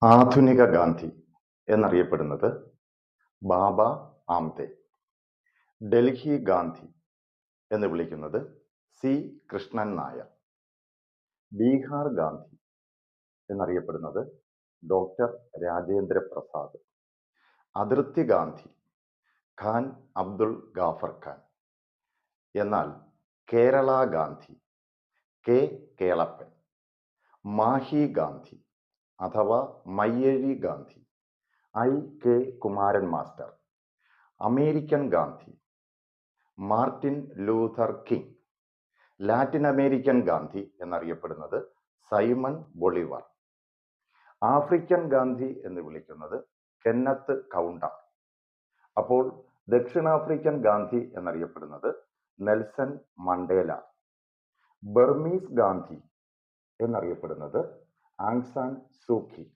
ആധുനിക ഗാന്ധി എന്നറിയപ്പെടുന്നത് ബാബ ആംതെ. ഡൽഹി ഗാന്ധി എന്ന് വിളിക്കുന്നത് സി കൃഷ്ണൻ നായർ. ബീഹാർ ഗാന്ധി എന്നറിയപ്പെടുന്നത് ഡോക്ടർ രാജേന്ദ്ര പ്രസാദ്. അതിർത്തി ഗാന്ധി ഖാൻ അബ്ദുൾ ഗാഫർ ഖാൻ. എന്നാൽ കേരള ഗാന്ധി കെ കേളപ്പൻ. മാഹി ഗാന്ധി അഥവാ Mayyazhi Gandhi I K Kumaran master. American Gandhi Martin Luther king. Latin American Gandhi എന്നറിയപ്പെടുന്നത് സൈമൺ ബൊളിവർ. ആഫ്രിക്കൻ ഗാന്ധി എന്ന് വിളിക്കുന്നത് കെന്നത്ത് കൗണ്ടർ. അപ്പോൾ ദക്ഷിണാഫ്രിക്കൻ ഗാന്ധി എന്നറിയപ്പെടുന്നത് നെൽസൺ മണ്ടേല. ബർമീസ് ഗാന്ധി എന്നറിയപ്പെടുന്നത് ആങ് സാൻ സൂക്കി.